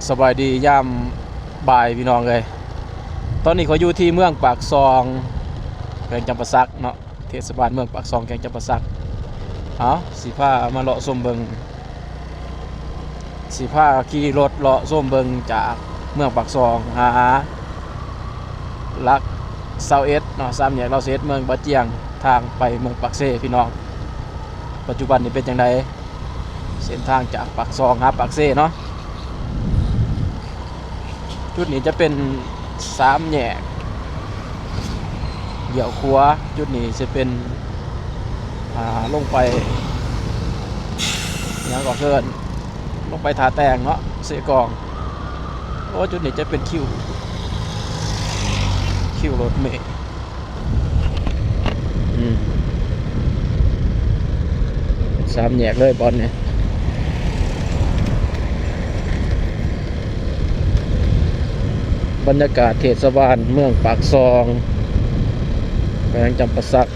สบายดีย่ามบ่ายพี่น้องเลยตอนนี้เขาอยู่ที่เมืองปากซองแขวงจำปาสักเนาะเทศบาลเมืองปากซองแขวงจำปาสักเอาสีผ้ามาเลาะส้มเบิงสีผ้าขี่รถเลาะส้มเบิงจากเมืองปากซองหาลักเซาเอสเนาะ3 แยกเราเซสเมืองบะเจียงทางไปเมืองปากเซ่พี่น้องปัจจุบันนี้เป็นจังไดเส้นทางจากปากซองหาปากเซ่เนาะจุดนี้จะเป็น3 แยกเดี่ยวครัวจุดนี้จะเป็นลงไปยังก่อเกินลงไปทาแตงเนาะเสกองโอ้จุดนี้จะเป็นคิวรถเมล์3 แยกเลยบอลเนี่ยบรรยากาศเทศบาลเมืองปากซองแขวงจำปาสัก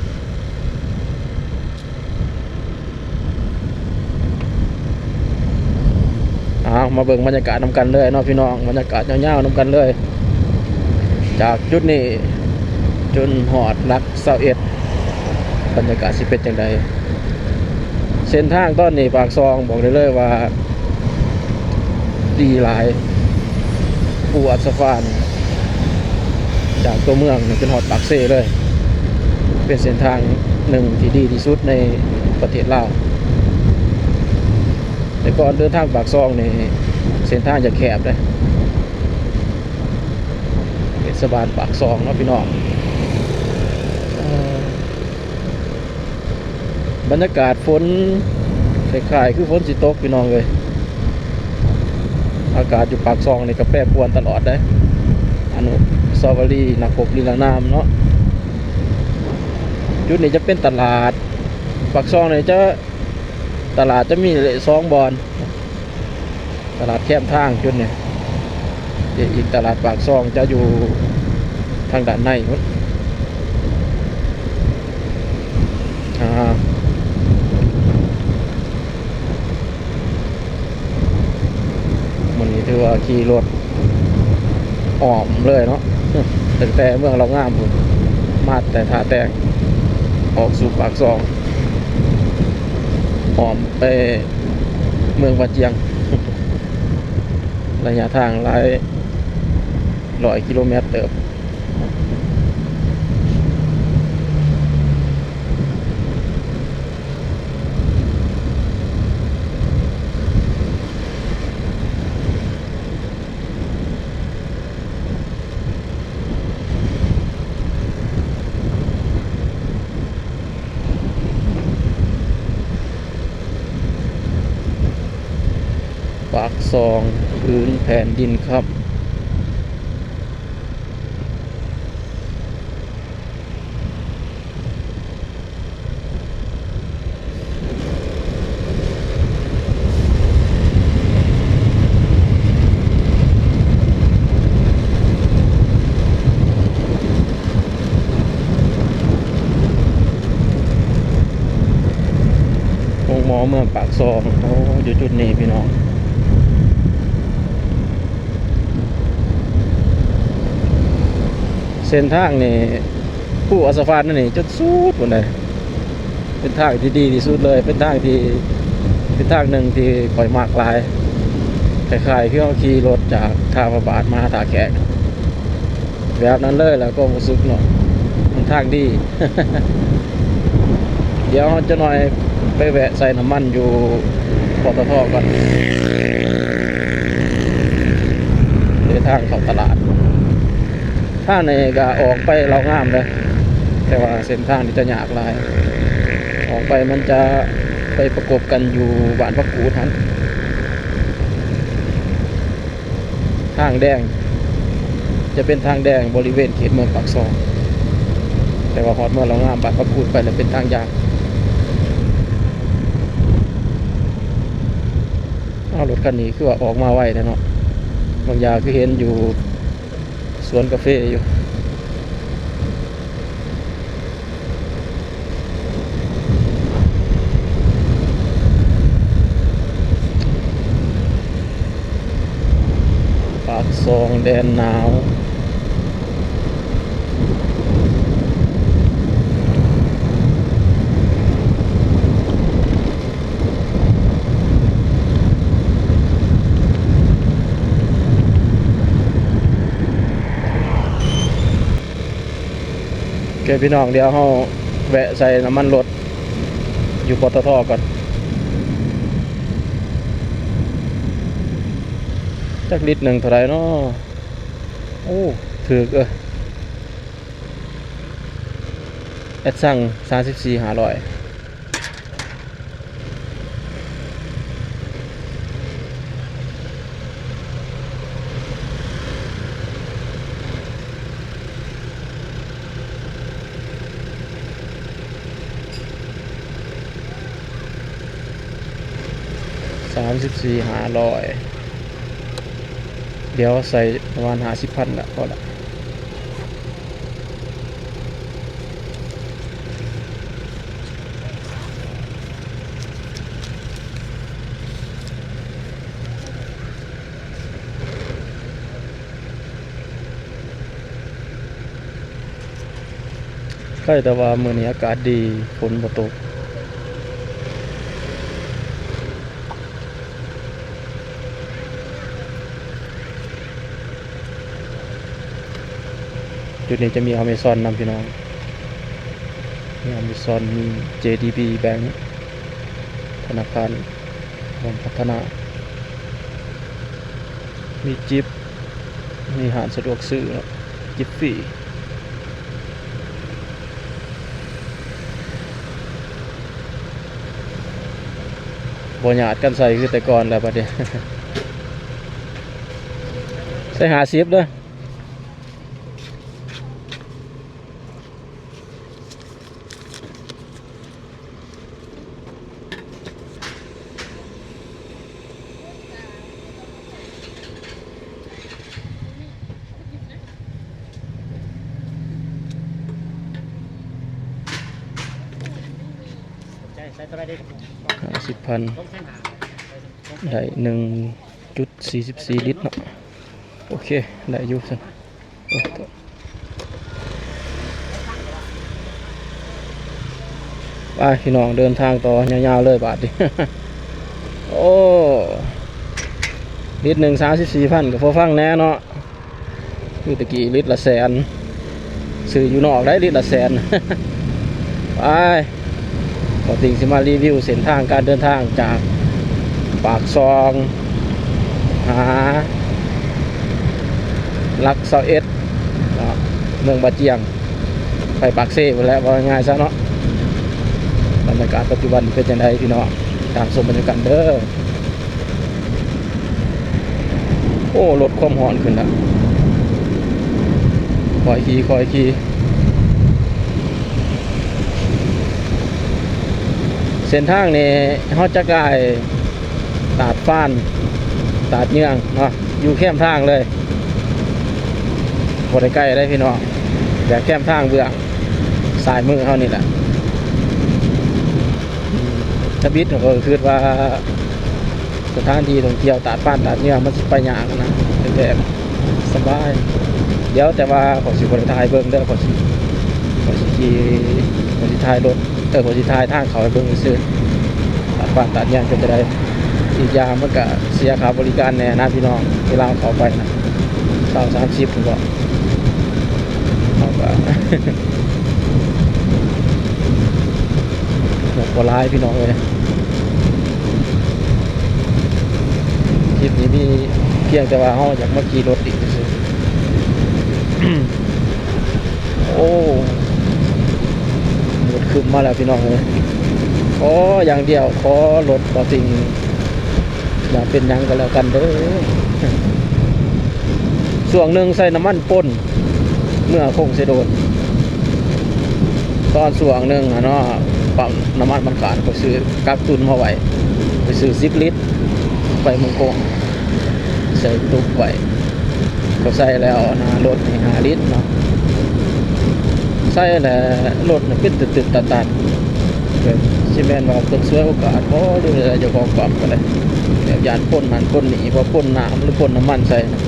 มาเบิ่งบรรยากาศนำกันเลยเนาะพี่น้องบรรยากาศยาวๆนำกันเลยจากจุดนี้จนหอดลักเซาเอ็ดบรรยากาศสิเป็นจังใดเส้นทางตอนนี้ปากซองบอกได้เลยว่าดีหลายปูอัสฟานจากตัวเมืองจนหอดปากเซ่เลยเป็นเส้นทางหนึ่งที่ดีที่สุดในประเทศลาวแต่ก่อนเดินทางปากซองนี่เส้นทางจะแคบเลยเทศบาลปากซองเนาะพี่น้องบรรยากาศฝนคล้ายๆคือฝนสิตกพี่น้องเลยอากาศอยู่ปากซองนี่ก็แปรปรวนตลอดได้อนุสาวรีย์นักปกลีลานามเนาะจุดนี้จะเป็นตลาดปากซองนี่จะตลาดจะมี2 บอนตลาดแคมทางจุดนี้อีกตลาดปากซองจะอยู่ทางด้านในมันนี้ถือว่าขี่รถอ้อมเลยเนาะตั้งแต่เมืองเรางามผมมาแต่ท่าแตงออกสู่ปากซองอ้อมไปเมืองบะเจียงระยะทางหลาย100 กิโลเมตรเติบปากซองพื้นแผ่นดินครับหมอเมืองปากซองโอ้อยู่จุดนี้พี่น้องเส้นทางนี่ผู้อัสฟานนั่นนี่จุดสุดหมดเลยเป็นทางที่ดีที่สุดเลยเป็นทางหนึ่งที่ปล่อยมากลายคล้ายๆที่เขาขี่รถจากท่าพระบาทมาท่าแขกแบบนั้นเลยแล้วก็รู้สึกเนาะมันทางดี เดี๋ยวจะหน่อยไปแวะใส่น้ำมันอยู่ปตทก่อนเดินทางเข้าตลาดถ้าในก็ออกไปเรางามเลยแต่ว่าเส้นทางที่จะยากหลายออกไปมันจะไปประกบกันอยู่บ้านพระกูทันทางแดงจะเป็นทางแดงบริเวณเขตเมืองปากซองแต่ว่าฮอดเมืองเรางามบ้านพระกูไปแล้วเป็นทางยากรถคันนี้คือว่าออกมาไวนะเนาะบางอย่างคือเห็นอยู่สวนกาแฟอยู่ ซองแดนหนาวโอเคพี่น้องเดี๋ยวเราแวะใส่น้ำมันรถอยู่ปตทก่อนจักลิตรหนึ่งเท่าไรเนาะโอ้ถือแอดสั่ง34,50034,500เดี๋ยวใส่ประมาณ50,000ละพอละใกล้แต่ว่ามื้อนี้อากาศดีฝนบ่ตกจุดนี้จะมี Amazon นำพี่น้องมี Amazon มี JDB Bank ธนาคารพัฒนามีจิบมีหารสะดวกซื้อจิบฟรีบ่หยาดกันใส่คือแต่ก่อนแล้วบัดนี้ ใส่50เด้อ50,000ได้1.44 ลิตรเนาะโอเคได้อยู่ซั่นไปพี่น้องเดินทางต่อยาวๆเลยบาทดิ โอ้ลิตรหนึ่ง34,000กับพอฟังแน่เนาะคือตะกี้ลิตรละแสนซื้ออยู่นอกได้ลิตรละแสน ไปขอติงสิมารีวิวเส้นทางการเดินทางจากปากซองหาลักเซาเอ็ดเมืองบาเจียงไปปากเซ่ไปแล้วว่าง่ายซะเนาะบรรยากาศปัจจุบันเป็นยังไงพี่น้องตามชมบรรยากาศเด้อโอ้ลดความร้อนขึ้นแล้วคอยขี่เส้นทางนี่เขาจะกายตาดฟ้านตาดเยื่องเนาะอยู่แคมทางเลยบริใกล้ได้พี่น้องแต่แคมทางเบื้องสายมือเขานี่แหละถ้าบิดก็คือว่าสถานที่ท่องเที่ยวตาดฟ้านตาดเยื่องมันไปยากนะเป็นแบบสบายเดี๋ยวแต่ว่าขอสิบริทายเบิ้งเด้อขอสิทายรถขอสิทายทางเขาเบิ้งซื้อตัดฟ้านตัดยางก็จะได้อีกอย่างมันก็เสียค่าบริการแน่นะพี่น้องเวลาเขาไปนะ30ผมบอกเขาก็ หมดกว่าร้ายพี่น้องเลยคลิปนี้มีเพียงแต่ว่าเขาอยากมาขี่รถอีกซื้อ โอ้หมดคืนมาแล้วพี่น้องเลยขออย่างเดียวขอรถต่อสิ่งอย่าเป็นยังก็แล้วกันเด้อส่วนหนึ่งใส่น้ำมันป่นเมื่อคงเสโดนตอนส่วนหนึ่งเนาะปั๊มน้ำมันมันขาดก็ซื้อกักตุนมาไว้ไปซื้อ10 ลิตรไปเมืองคงใส่ตุกไว้ก็ใส่แล้วนะรถนี่5 ลิตรเนาะใส่แล้วรถนี่เป็นตึกๆตัดๆซีเมนต์ว่าคนสวยโอกาสเพราะดูแลเจ้าของปั๊มก็เลยแบบยานพ่นหันพ่นหนีเพราะพ่นน้ำหรือพ่นน้ำมันใส่นะ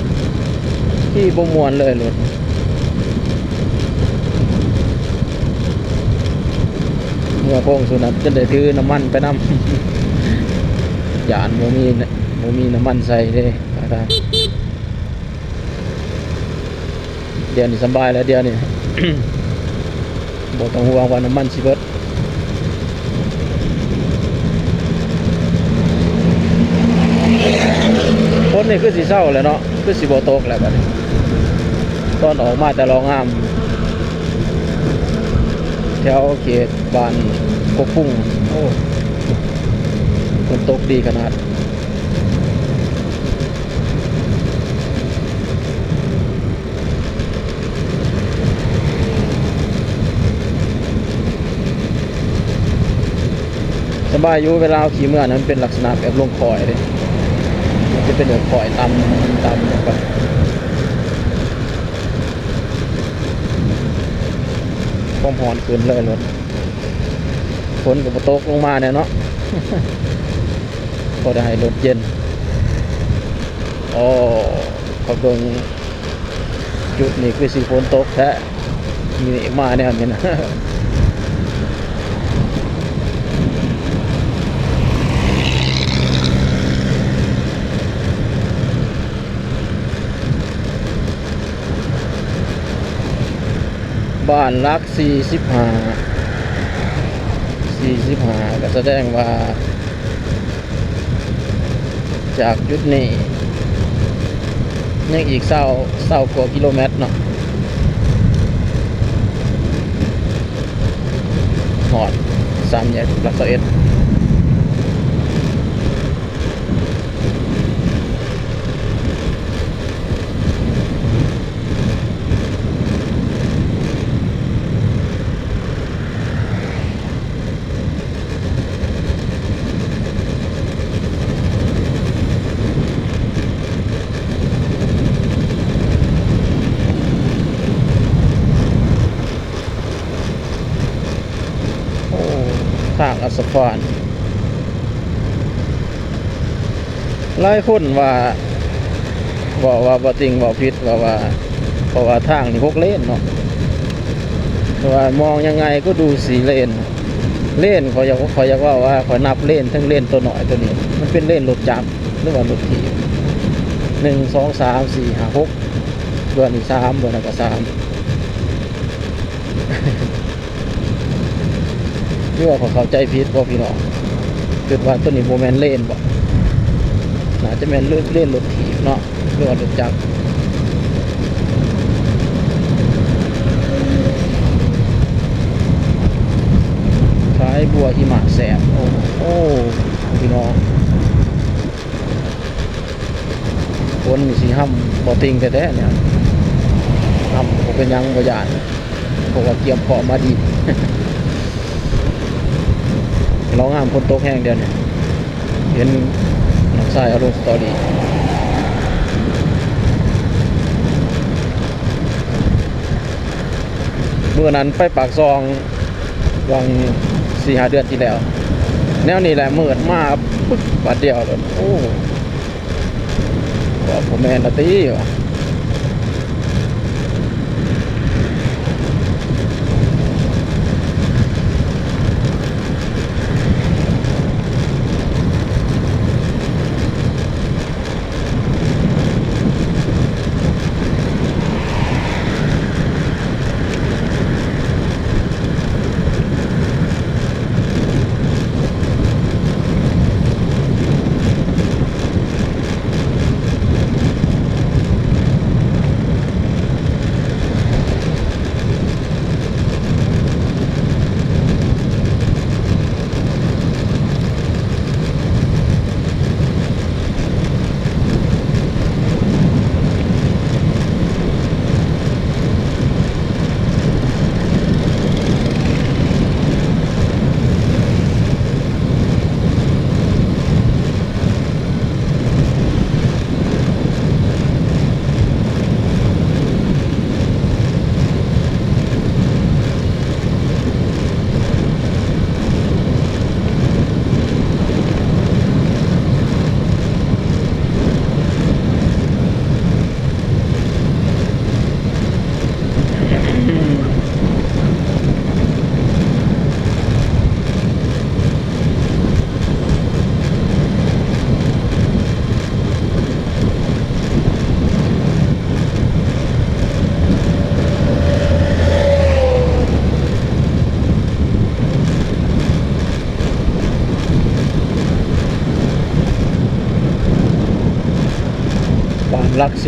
ขี่บ่ม่วนเลยรถเมื่อโค้งสุดนั้นจะได้ถือน้ำมันไปนำ ยานบ่มีน้ำมันใส่เด้ครับเดี๋ยวนี้สบายแล้วเดี๋ยวนี้ บ่ต้องห่วงว่าน้ำมันสิเบิดฝนนี่คือสิเศร้าแล้วเนาะคือสิบ่ตกแล้วบัดนี้ตอนออกมาแต่รองามแถวเขตบ้านกกพุ่งโอ้ฝนตกดีขนาดสบายอยู่เวลาเอาขี่เมื่อนั้นเป็นลักษณะแบบลงคอยเลยจะเป็นแบบคอยตำลงไปความหอนขึ้นเลยรถฝนกับตกลงมาเนี่ยเนาะ ก็ได้รถเย็นอ๋อเขาเบิ่งจุดนี้คือสิฝนตกแท้มีมาแนวนี้นะ บ้านรัก45ก็แสดงว่าจากจุดนี้ยังอีกเศร้ากว่ากิโลเมตรเนาะหอด3 แยกหลัก11ทางอัสสฟานหลายคนว่าบ่จริงบ่ผิดว่าเพราะว่าทางนี่6 เลนเนาะแต่ว่ามองยังไงก็ดู4 เลนเขาอยากว่าขอนับเลนทั้งเลนตัวหน่อยตัวนี้มันเป็นเลนรถจักรหรือว่ารถถีบ1 2 3 4 5 6เบอร์นี้3เบอร์นั้นก็3 หรือว่าเขาเข้าใจผิดบ่พี่น้องคิดว่าตัวนี้โมเมนต์เล่นบ่น่าจะแม่นเล่นรถถีบเนาะหรือว่ารถจักรขายบัวหิมะแสบโอ้พี่น้องคนมีสีห้ำบ่ติงแท้ๆเนี่ยห้ำบ่เป็นยังบ่ยานเพราะว่าเตรียมพร้อมมาดี เรางามคนโต๊ะแห้งเดียวเนี่ยเห็นน้องชายเอาลงสตอรี่เมื่อนั้นไปปากซองวัง4-5 เดือนที่แล้วแนวนี้แหละมืดมากปึ๊กบาดเดียวเลยโอ้ว่าผมแมนนาตีว่ะ หลัก43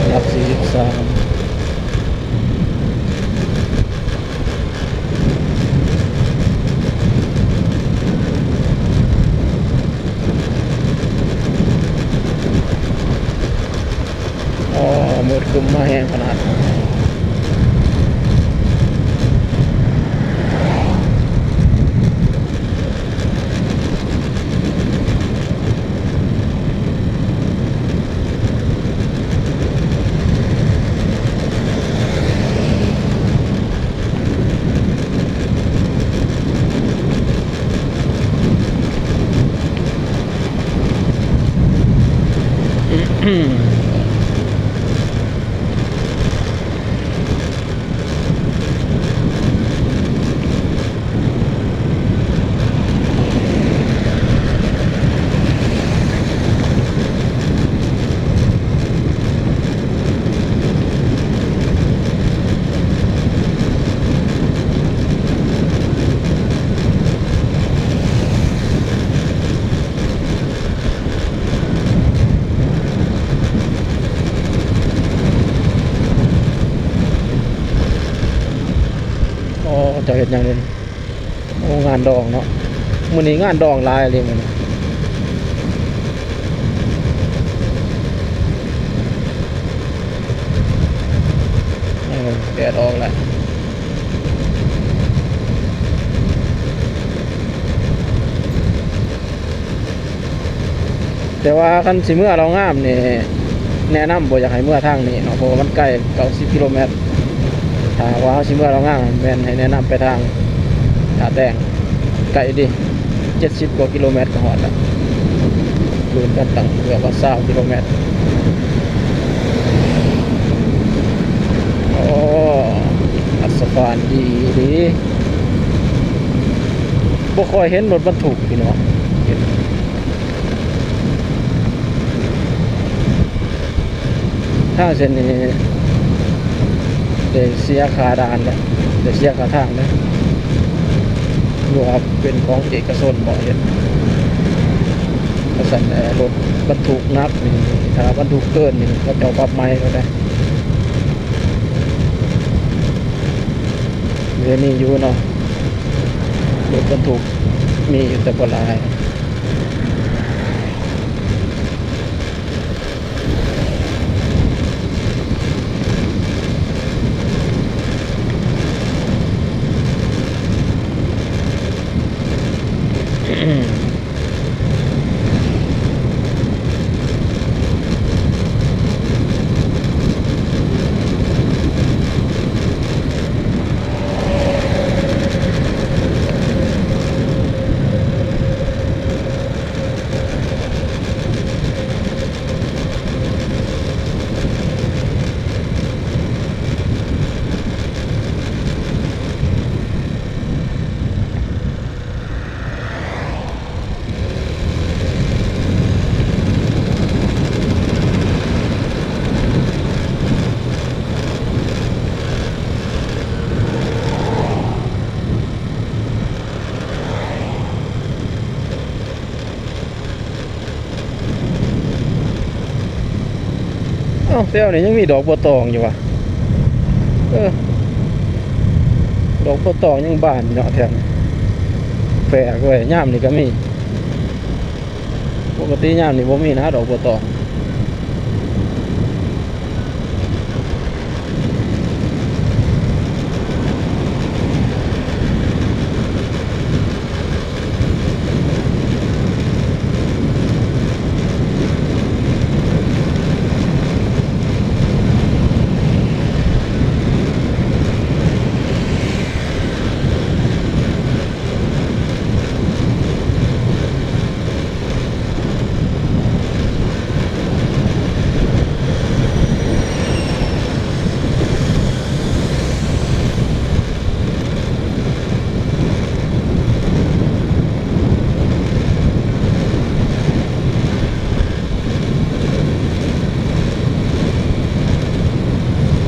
หลัก43มืดครึ้มมาแห้งขนาดจะเห็นอย่างนี้โอ้งานดองเนาะมื้อนี้งานดองหลายเลยมื้อนี้แดดออกแล้วแต่ว่าคันสิเมื่อเรางามนี่แนะนำบ่อยากให้เมื่อทางนี้เนาะเพราะมันใกล้90กิโลเมตรถ้าว่าสิเมื่อเรางามแม่นให้แนะนำไปทางท่าแตงไกลดิ70กว่ากิโลเมตรก็ฮอดแล้วคืนกันตั้งเกือบว่า20กิโลเมตรโอ้อัสฟานดีดีบ่ค่อยเห็นรถบรรทุกพี่น้องทางเส้นนี้ได้เสียค่าด่านแล้วได้เสียค่าทางแล้วรวมเป็นของเอกชนบ่เห็นก็สั่นรถบรรทุกนักนี่ถ้าบรรทุกเกินนี่ก็จะปรับใหม่ก็ได้เรื่องนี้อยู่เนาะรถบรรทุกมีอยู่แต่บ่หลายเต้านี่ยังมีดอกบัวตองอยู่วะดอกบัวตองยังบานเนาะแถมแฝกไว้ย่ามนี่ก็มีปกติย่ามนี่บ่มีนะดอกบัวตอง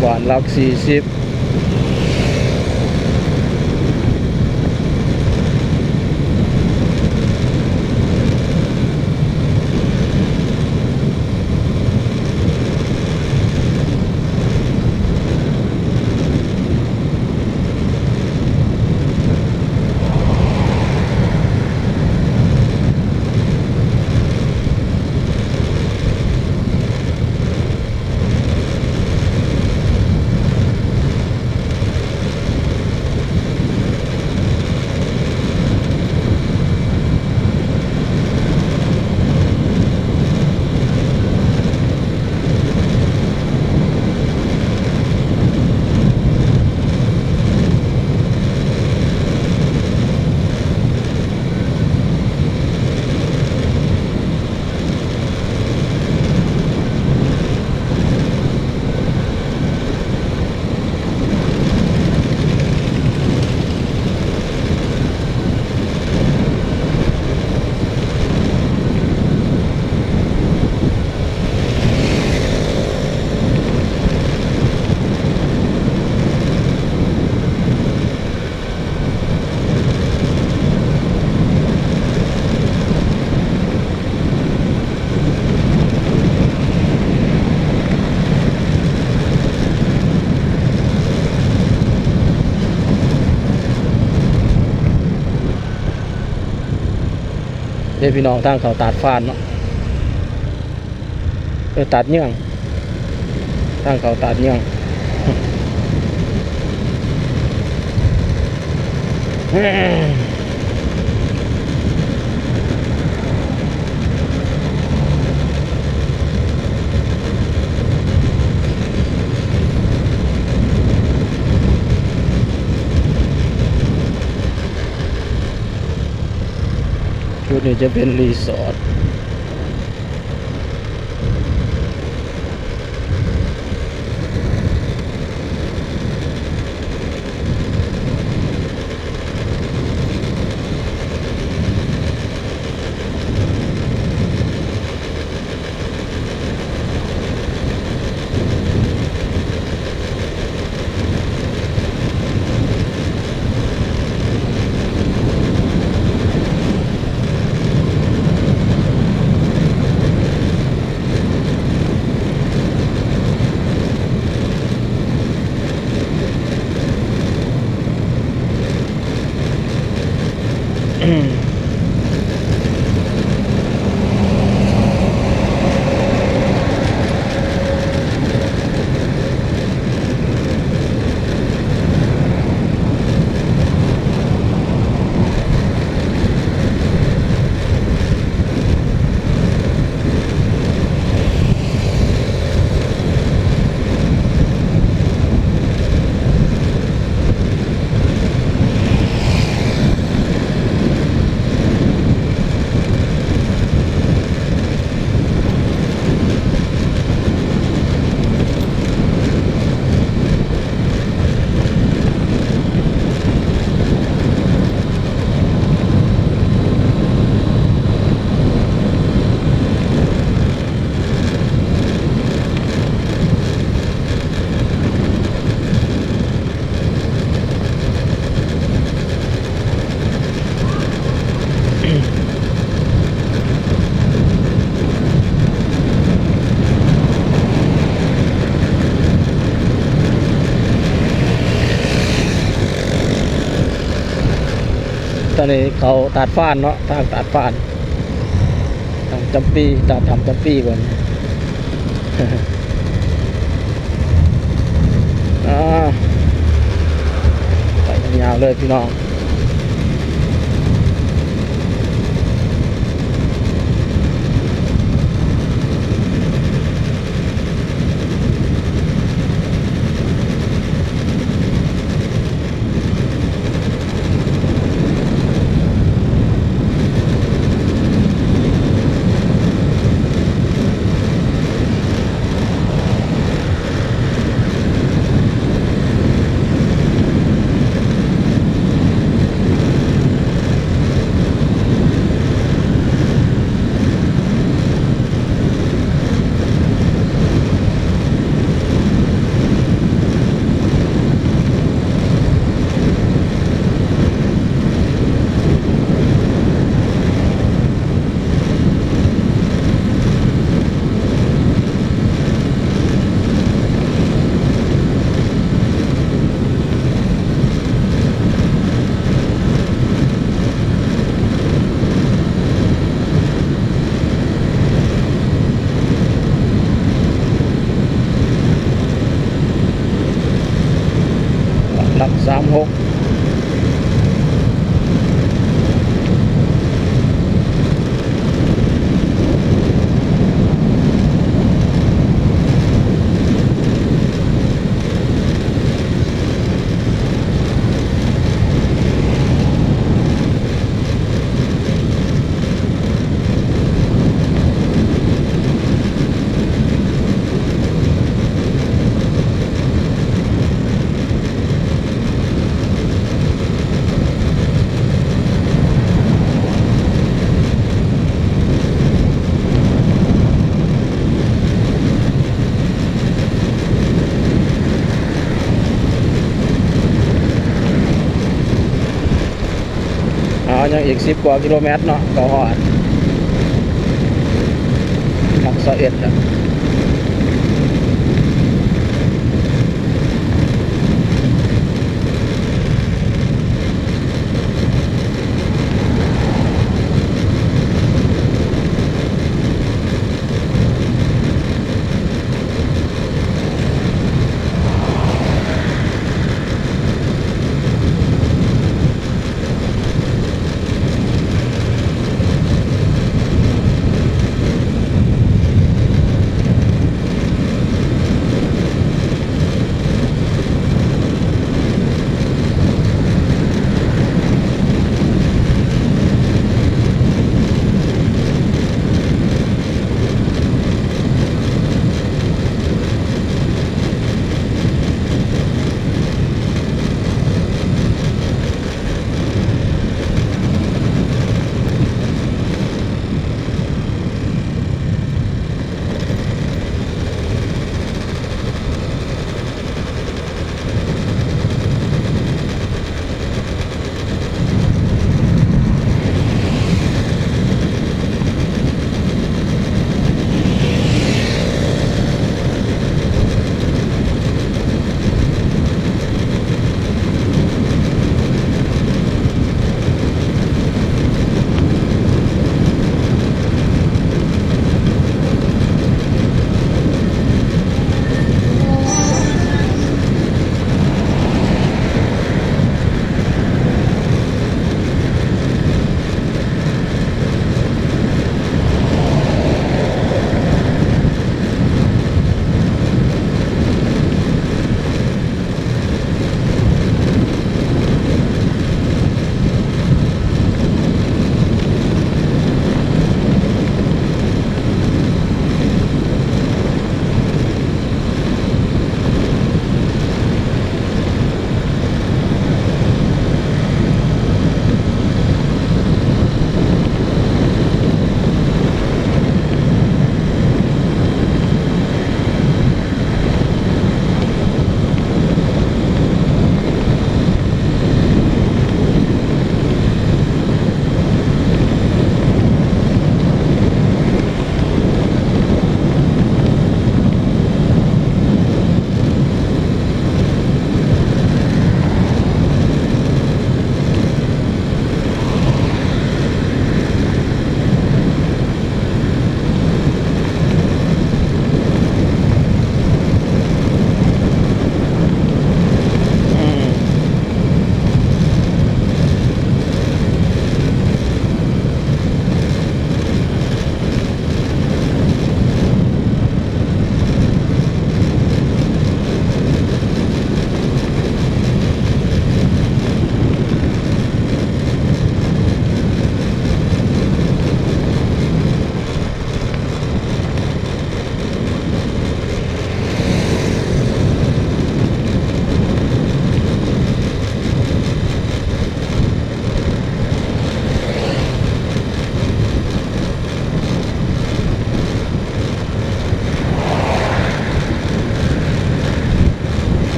หวานหลัก40 ด้พี่น้องทางเขาตาดฟ้านเนาะตัดเนื่องทางเขาตัดเนื่องจุดนี้จะเป็นรีสอร์ทตอนนี้เขาตัดฟ้านเนาะทางตัดฟ้านทางจำปีตัดทำจำปีก่อนไปยาวเลยพี่น้องหลัก36ยังอีก10 กว่ากิโลเมตรเนาะก็ฮอดหลัก21อ่ะ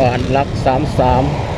บ้านหลัก33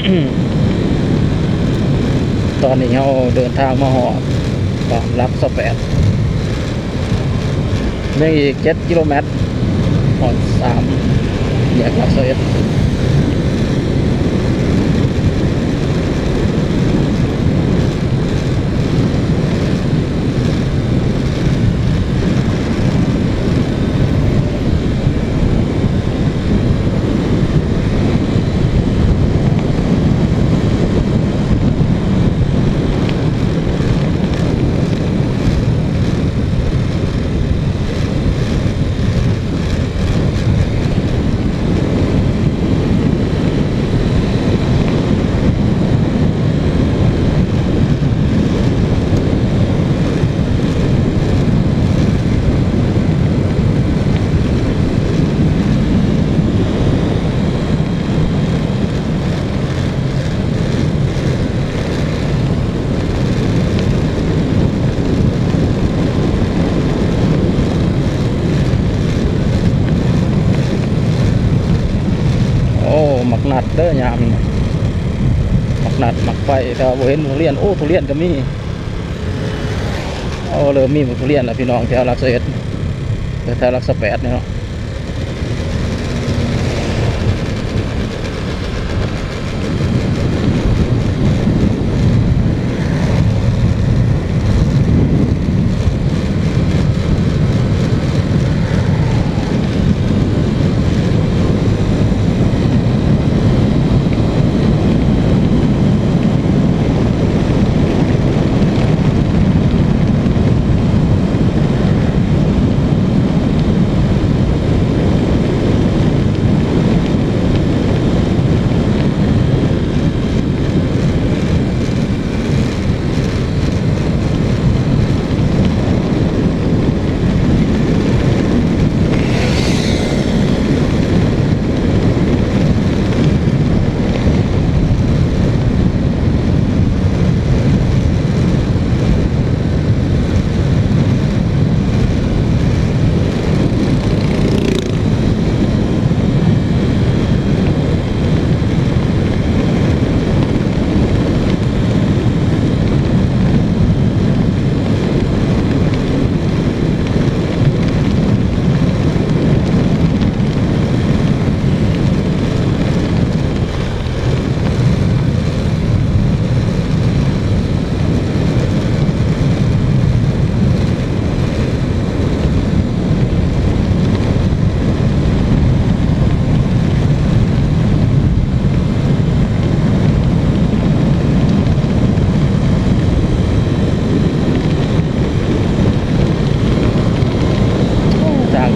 ตอนนี้เราเดินทางมาหอดบ้านรักสะแปดยังอีก7 กิโลเมตรหอด3 แยกรักสะเอ็ดหมักนัดเด้อยามหมักนัดหมักไฟแต่บ่เห็นทุเรียนโอ้ทุเรียนก็มีเริ่มมีทุเรียนแล้วพี่น้องแถวรักสะเอ็ดแถวรักสะแปดนี่เนาะ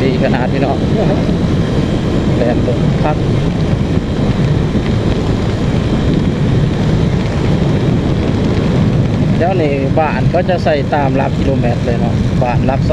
ดีขนาดพี่น้องแดดตกพักเดี๋ยวนี้บ้านก็จะใส่ตามหลักกิโลเมตรเลยเนาะบ้านหลัก25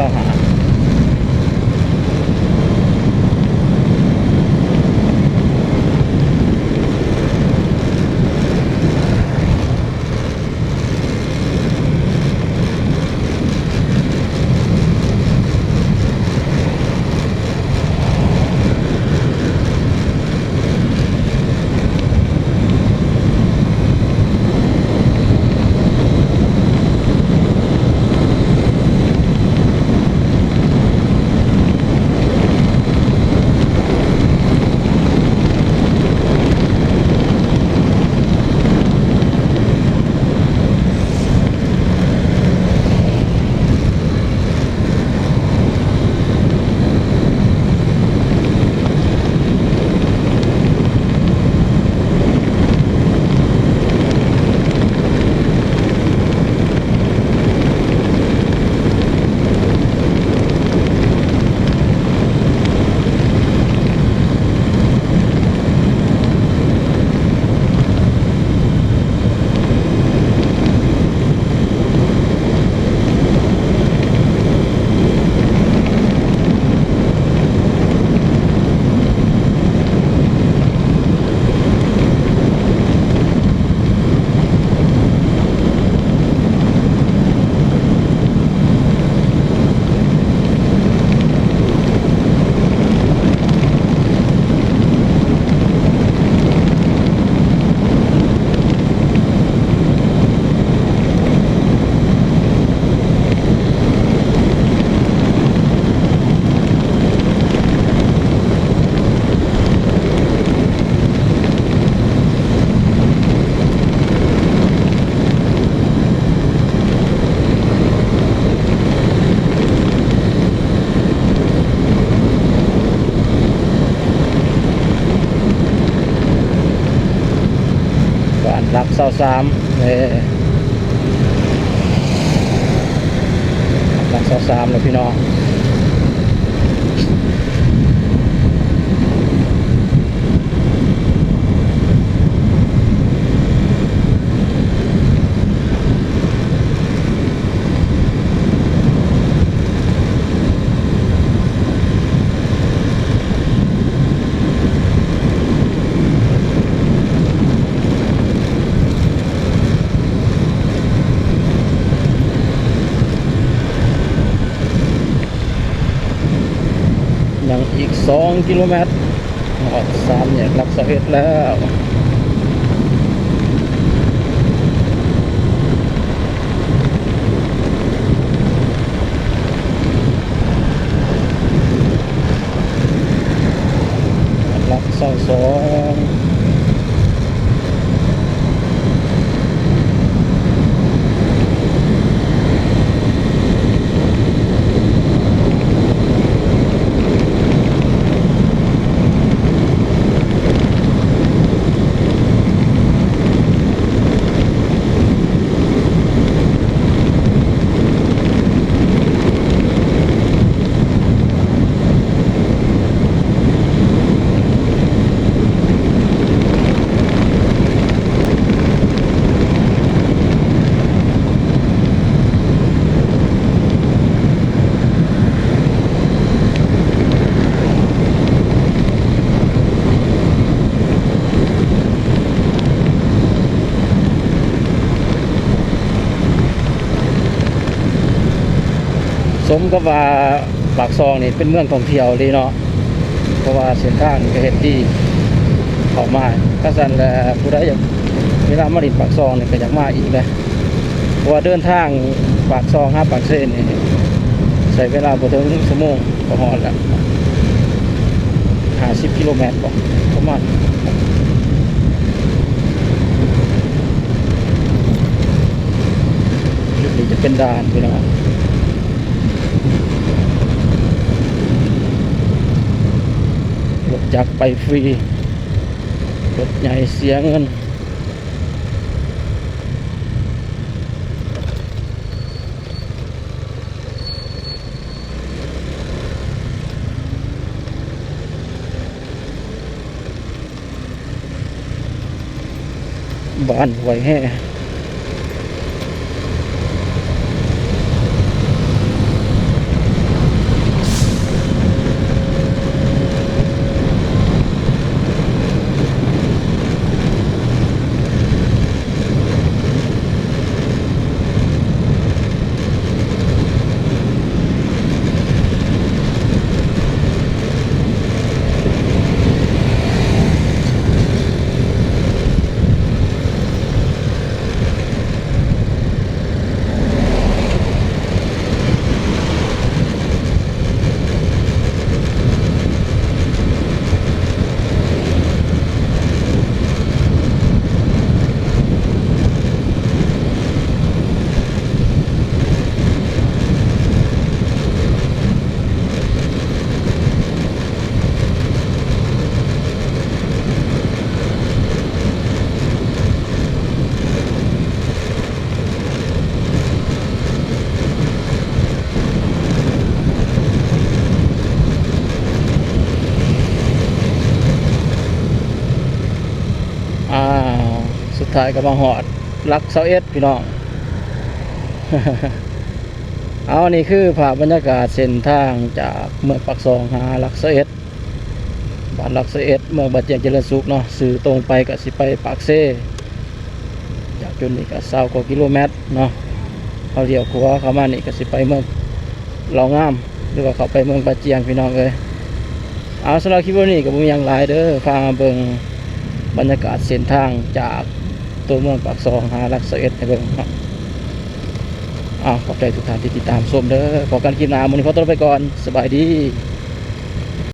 หลัก23นี่หลัก23เลยพี่น้องยังอีก2กิโลเมตรหอด3แยกหลัก21แล้วหลัก22สมกับว่าปากซองนี่เป็นเมืองท่องเที่ยวเลยเนาะเพราะว่าเส้นทางก็เฮ็ดดีเข้ามาถ้าซั่นแล้วผู้ใดอยากเวลามาดินปากซองนี่ก็อยากมาอีกเลยเพราะว่าเดินทางปากซองหาปากเซ่นนี่ใช้เวลาบ่ถึง1ชั่วโมงก็ฮอดแล้ว50กิโลเมตรบ่ประมาณจุดนี้จะเป็นด่านพี่น้องรถจักรไปฟรีรถใหญ่เสียเงินบ้านไว้แห่สุดท้ายก็มาหอดหลัก21พี่น้อง เอานี่คือภาพบรรยากาศเส้นทางจากเมืองปากซองหาหลัก21บ้านหลัก21เมืองบาดเจียงเจริญสุขเนาะสื่อตรงไปก็สิไปปากเซ่จากจุดนี้ก็20กว่ากิโลเมตรเนาะเอาเลี้ยวขวาเข้ามานี่ก็สิไปเมืองเหล่างามหรือว่าเข้าไปเมืองบาดเจียงพี่น้องเอ้ยเอาสำหรับคลิปนี้ก็บ่มีหยังหลายเด้อพามาเบิ่งบรรยากาศเส้นทางจากตัวเมืองปากซองหาหลัก21ให้เบิ่งเนาะขอบใจทุกท่านที่ติดตามชมเด้อขอการคลิปหน้ามื้อนี้ขอตัวไปก่อนสบายดี